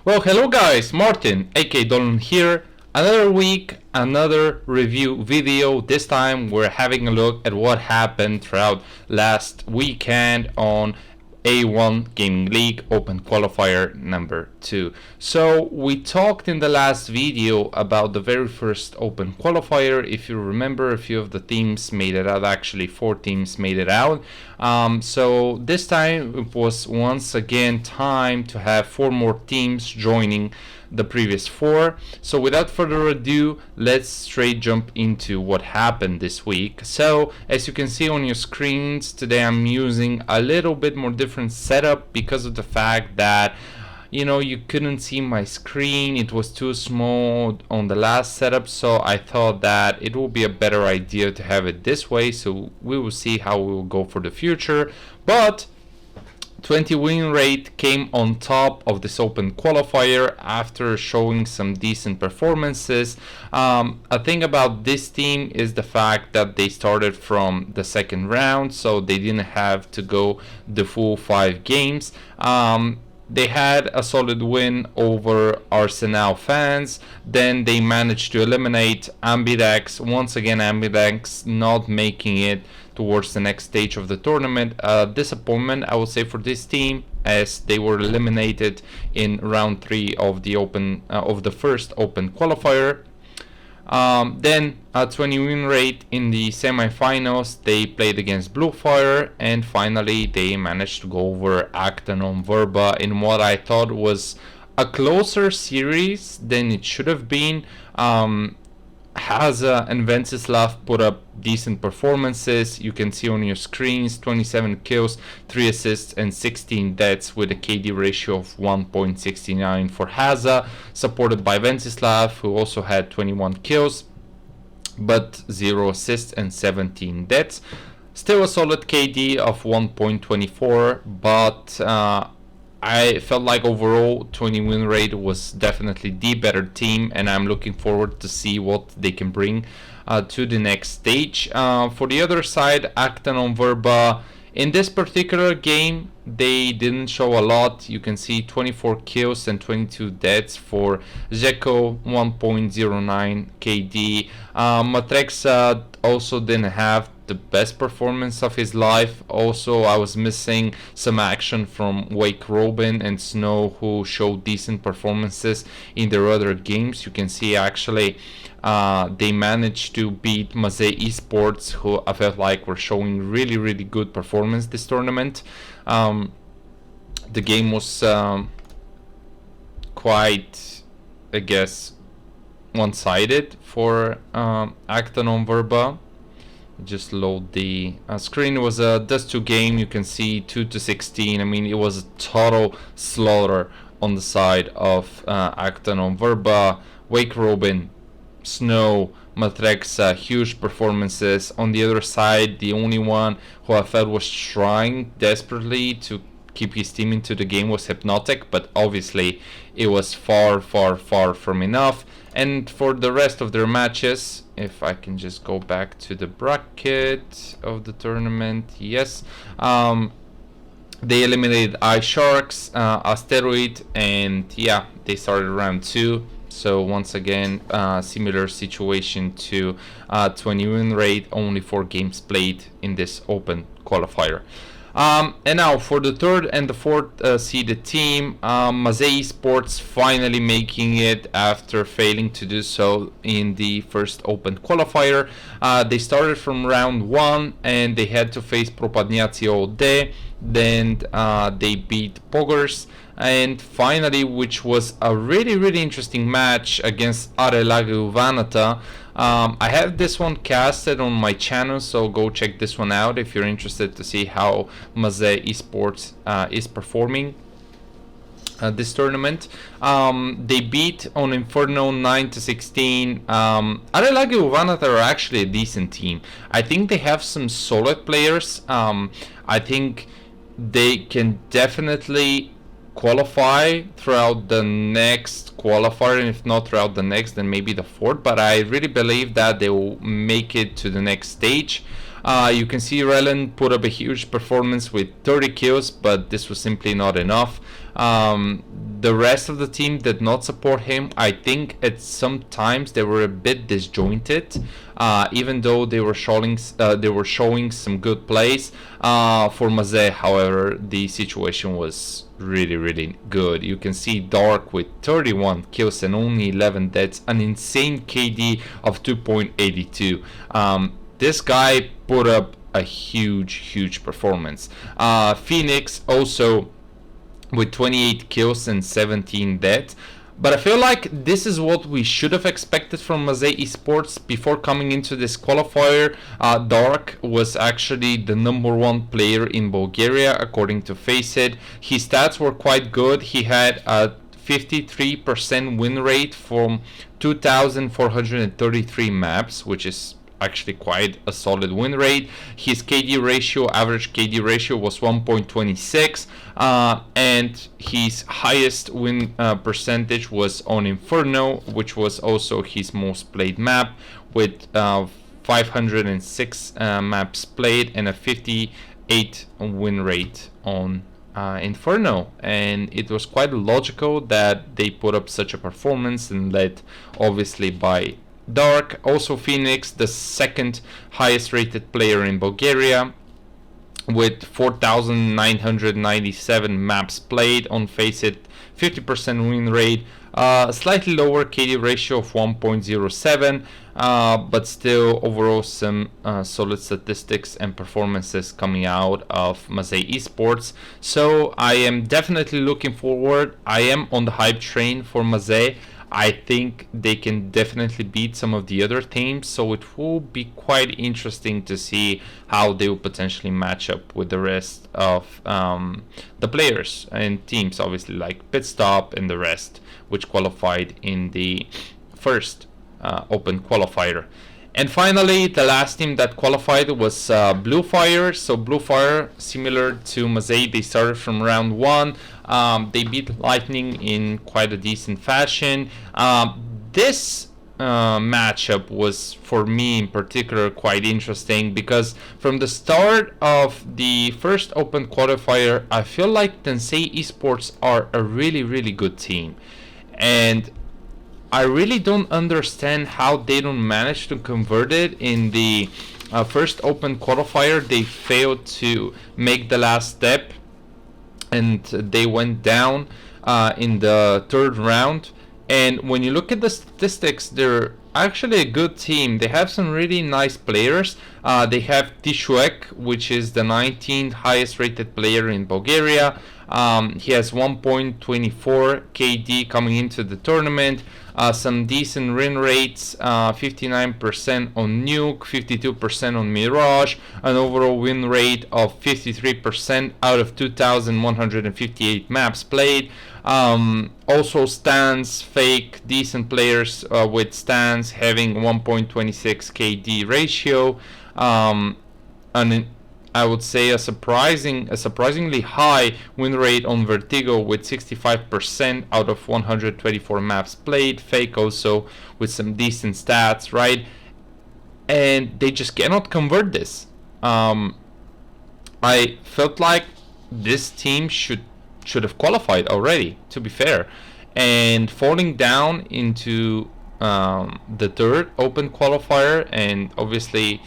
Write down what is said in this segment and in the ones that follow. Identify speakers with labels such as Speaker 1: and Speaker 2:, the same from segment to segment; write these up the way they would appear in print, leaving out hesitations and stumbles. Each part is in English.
Speaker 1: Well, hello guys, Martin, aka Dolan here. Another week, another review video. This time we're having a look at what happened throughout last weekend on A1 Gaming League Open Qualifier number 2. So we talked in the last video about the very first Open Qualifier. If you remember, a few of the teams made it out, actually 4 teams made it out. So this time it was once again time to have 4 more teams joining the previous 4. So without further ado, let's straight jump into what happened this week. So as you can see on your screens, today I'm using a little bit more different setup because of the fact that you couldn't see my screen. It was too small on the last setup, so I thought that it will be a better idea to have it this way. So we will see how we will go for the future. But 20 win rate came on top of this open qualifier after showing some decent performances. A thing about this team is the fact that they started from the second round, so they didn't have to go the full 5 games. They had a solid win over Arsenal fans. Then they managed to eliminate Ambidex. Once again, Ambidex not making it towards the next stage of the tournament. Disappointment, I would say, for this team, as they were eliminated in round 3 of the first Open Qualifier. Then a 20 win rate in the semi-finals. They played against Bluefire, and finally they managed to go over Acton on Verba in what I thought was a closer series than it should have been. Haza and Venceslav put up decent performances. You can see on your screens 27 kills, 3 assists and 16 deaths with a KD ratio of 1.69 for Haza, supported by Venceslav, who also had 21 kills but 0 assists and 17 deaths. Still a solid KD of 1.24, but I felt like overall 20 win rate was definitely the better team, and I'm looking forward to see what they can bring to the next stage. For the other side, Acton on Verba, in this particular game they didn't show a lot. You can see 24 kills and 22 deaths for Zeko, 1.09 KD. Matrexa also didn't have the best performance of his life. Also, I was missing some action from Wake Robin and Snow, who showed decent performances in their other games. You can see actually they managed to beat Maze Esports, who I felt like were showing really good performance this tournament. The game was quite, I guess, one-sided for Acton on Verba. Just load the screen. It was a Dust 2 game. You can see 2-16. I mean, it was a total slaughter on the side of Acton on Verba. Wake Robin, Snow, Matrexa, huge performances. On the other side, the only one who I felt was trying desperately to keep his team into the game was Hypnotic, but obviously it was far from enough. And for the rest of their matches, if I can just go back to the bracket of the tournament, yes, they eliminated Ice Sharks, Asteroid, and yeah, they started round 2. So once again, similar situation to 20 win rate, only 4 games played in this open qualifier. And now for the 3rd and the 4th seeded team, Maze Esports finally making it after failing to do so in the first open qualifier. They started from round 1 and they had to face Propadniaci OD. Then they beat Poggers, and finally, which was a really interesting match against Arelage Uvanata. I have this one casted on my channel, so go check this one out if you're interested to see how Maze Esports is performing this tournament. They beat on Inferno 9-16. Arelage Uvanata are actually a decent team. I think they have some solid players. I think they can definitely qualify throughout the next qualifier, and if not throughout the next, then maybe the 4th, but I really believe that they will make it to the next stage. You can see Relen put up a huge performance with 30 kills, but this was simply not enough. The rest of the team did not support him. I think at some times they were a bit disjointed, even though they were showing some good plays. For Maze, however, the situation was really good. You can see Dark with 31 kills and only 11 deaths, an insane KD of 2.82. This guy put up a huge performance. Phoenix also with 28 kills and 17 deaths. But I feel like this is what we should have expected from Maze Esports before coming into this qualifier. Dark was actually the #1 player in Bulgaria according to Faceit. His stats were quite good. He had a 53% win rate from 2,433 maps, which is actually quite a solid win rate. His average KD ratio was 1.26, and his highest win percentage was on Inferno, which was also his most played map, with 506 maps played and a 58 win rate on Inferno. And it was quite logical that they put up such a performance, and led obviously by Dark. Also Phoenix, the second highest rated player in Bulgaria, with 4,997 maps played on Faceit, 50% win rate, slightly lower KD ratio of 1.07, but still overall some solid statistics and performances coming out of Maze Esports. So I am definitely looking forward. I am on the hype train for Maze. I think they can definitely beat some of the other teams, so it will be quite interesting to see how they will potentially match up with the rest of the players and teams, obviously, like Pitstop and the rest, which qualified in the first Open Qualifier. And finally, the last team that qualified was Blue Fire. So Blue Fire, similar to Maze, they started from round 1. They beat Lightning in quite a decent fashion. This matchup was, for me in particular, quite interesting, because from the start of the first Open Qualifier, I feel like Tensei Esports are a really good team. And I really don't understand how they don't manage to convert it in the first Open Qualifier. They failed to make the last step, and they went down in the third round. And when you look at the statistics, they're actually a good team. They have some really nice players. They have Tishuek, which is the 19th highest rated player in Bulgaria. He has 1.24 KD coming into the tournament. Some decent win rates, 59% on Nuke, 52% on Mirage, an overall win rate of 53% out of 2,158 maps played. Also Stans, fake, decent players with Stans having 1.26 KD ratio, and I would say a surprisingly high win rate on Vertigo with 65% out of 124 maps played. Fake also with some decent stats, right? And they just cannot convert this. I felt like this team should have qualified already, to be fair. And falling down into the third Open Qualifier, and obviously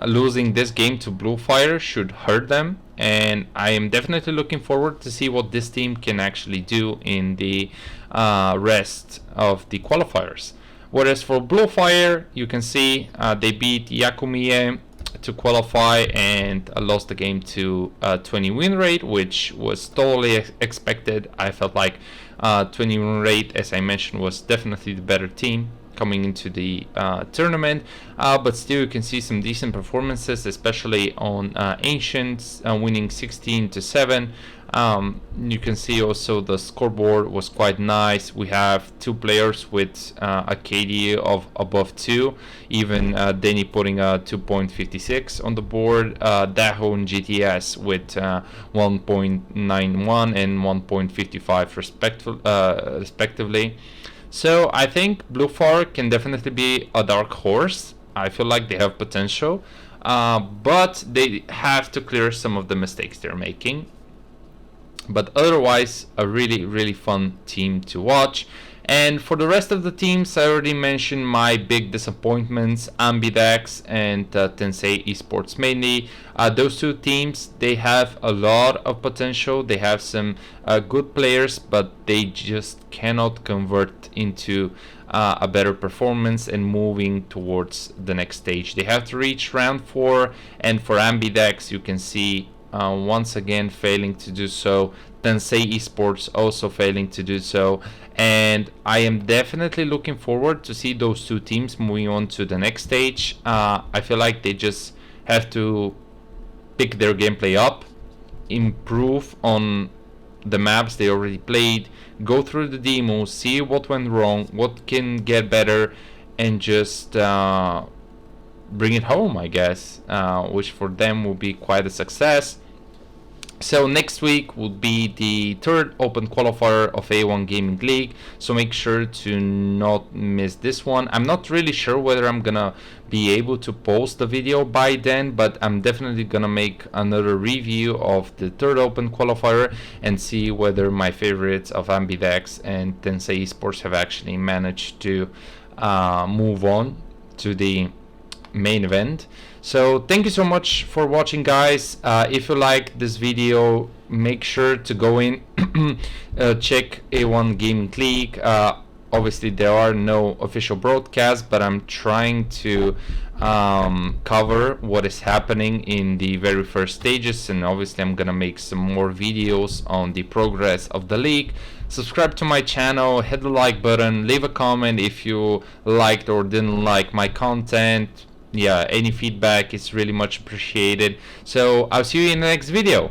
Speaker 1: losing this game to Blue Fire should hurt them, and I am definitely looking forward to see what this team can actually do in the rest of the qualifiers. Whereas for Blue Fire, you can see they beat Yakumiye to qualify and lost the game to 20 win rate, which was totally expected. I felt like 20 win rate, as I mentioned, was definitely the better team coming into the tournament, but still you can see some decent performances, especially on Ancients, winning 16-7. You can see also the scoreboard was quite nice. We have two players with a KD of above 2, even Denny putting a 2.56 on the board, Daho and GTS with 1.91 and 1.55 respectively. So I think Blue Fire can definitely be a dark horse. I feel like they have potential, but they have to clear some of the mistakes they're making. But otherwise, a really fun team to watch. And for the rest of the teams, I already mentioned my big disappointments, Ambidex and Tensei Esports mainly. Those two teams, they have a lot of potential. They have some good players, but they just cannot convert into a better performance and moving towards the next stage. They have to reach round 4, and for Ambidex, you can see once again failing to do so. Tensei Esports also failing to do so, and I am definitely looking forward to see those two teams moving on to the next stage. I feel like they just have to pick their gameplay up, improve on the maps they already played, go through the demos, see what went wrong, what can get better, and just bring it home, I guess, which for them will be quite a success. So next week will be the third Open Qualifier of A1 Gaming League, so make sure to not miss this one. I'm not really sure whether I'm gonna be able to post the video by then, but I'm definitely gonna make another review of the third Open Qualifier and see whether my favorites of Ambidex and Tensei Esports have actually managed to move on to the main event. So thank you so much for watching, guys. If you like this video, make sure to go in check A1 Gaming League. Obviously there are no official broadcasts, but I'm trying to cover what is happening in the very first stages, and obviously I'm gonna make some more videos on the progress of the league. Subscribe to my channel, hit the like button, leave a comment if you liked or didn't like my content. Yeah, any feedback is really much appreciated. So I'll see you in the next video.